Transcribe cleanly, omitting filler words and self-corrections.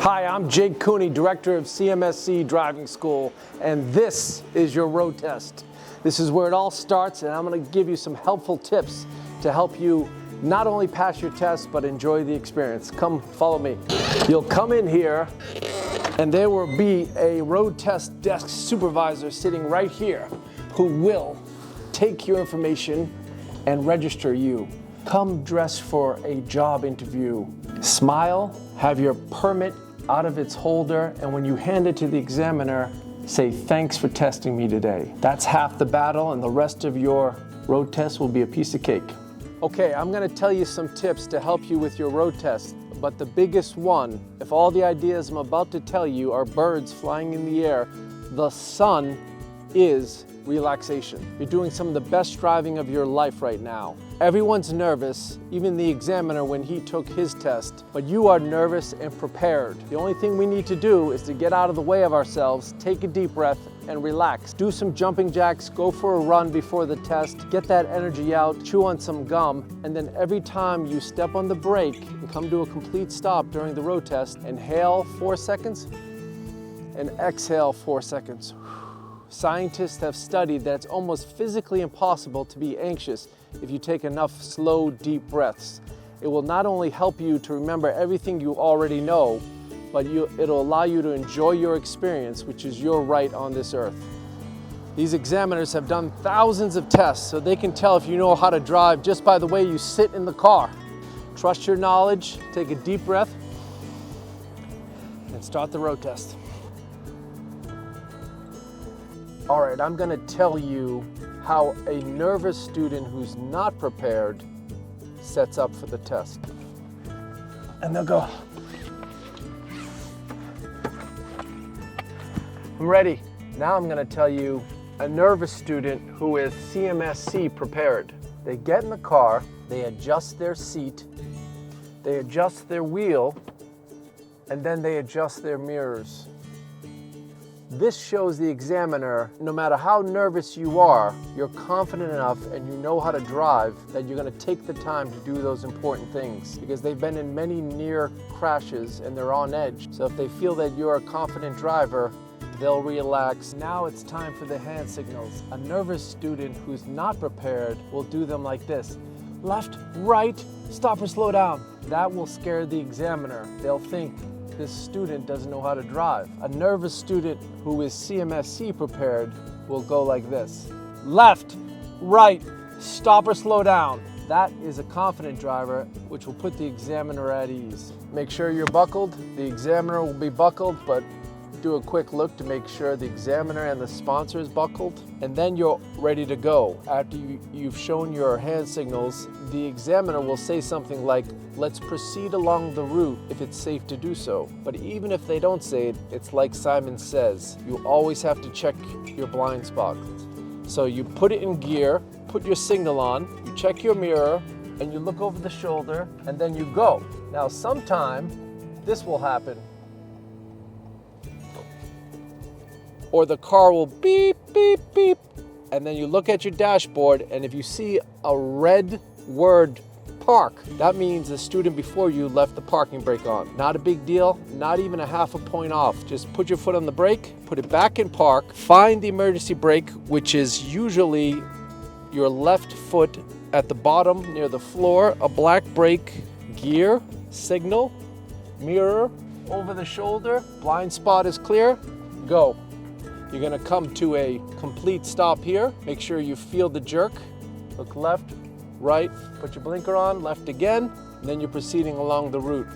Hi, I'm Jake Cooney, Director of CMSC Driving School, and this is your road test. This is where it all starts, and I'm going to give you some helpful tips to help you not only pass your test, but enjoy the experience. Come, follow me. You'll come in here, and there will be a road test desk supervisor sitting right here who will take your information and register you. Come dressed for a job interview. Smile, have your permit out of its holder, and when you hand it to the examiner, say, "Thanks for testing me today." That's half the battle, and the rest of your road test will be a piece of cake. Okay, I'm gonna tell you some tips to help you with your road test, but the biggest one, if all the ideas I'm about to tell you are birds flying in the air, the sun is relaxation. You're doing some of the best driving of your life right now. Everyone's nervous, even the examiner when he took his test, but you are nervous and prepared. The only thing we need to do is to get out of the way of ourselves, take a deep breath, and relax. Do some jumping jacks, go for a run before the test, get that energy out, chew on some gum, and then every time you step on the brake and come to a complete stop during the road test, inhale 4 seconds and exhale 4 seconds. Scientists have studied that it's almost physically impossible to be anxious if you take enough slow, deep breaths. It will not only help you to remember everything you already know, but it'll allow you to enjoy your experience, which is your right on this earth. These examiners have done thousands of tests, so they can tell if you know how to drive just by the way you sit in the car. Trust your knowledge, take a deep breath, and start the road test. All right, I'm gonna tell you how a nervous student who's not prepared sets up for the test. And they'll go, "I'm ready." Now I'm gonna tell you a nervous student who is CMSC prepared. They get in the car, they adjust their seat, they adjust their wheel, and then they adjust their mirrors. This shows the examiner, no matter how nervous you are, you're confident enough and you know how to drive that you're going to take the time to do those important things, because they've been in many near crashes and they're on edge. So if they feel that you're a confident driver, they'll relax. Now it's time for the hand signals. A nervous student who's not prepared will do them like this: left, right, stop or slow down. That will scare the examiner. They'll think, this student doesn't know how to drive. A nervous student who is CMSC prepared will go like this: left, right, stop or slow down. That is a confident driver, which will put the examiner at ease. Make sure you're buckled. The examiner will be buckled, but do a quick look to make sure the examiner and the sponsor is buckled, and then you're ready to go. After you've shown your hand signals, the examiner will say something like, "Let's proceed along the route if it's safe to do so." But even if they don't say it, it's like Simon says, you always have to check your blind spots. So you put it in gear, put your signal on, you check your mirror, and you look over the shoulder, and then you go. Now sometime this will happen, or the car will beep, beep, beep, and then you look at your dashboard, and if you see a red word, park, that means the student before you left the parking brake on. Not a big deal, not even a half a point off. Just put your foot on the brake, put it back in park, find the emergency brake, which is usually your left foot at the bottom near the floor, a black brake, gear, signal, mirror, over the shoulder, blind spot is clear, go. You're gonna come to a complete stop here. Make sure you feel the jerk. Look left, right, put your blinker on, left again, and then you're proceeding along the route.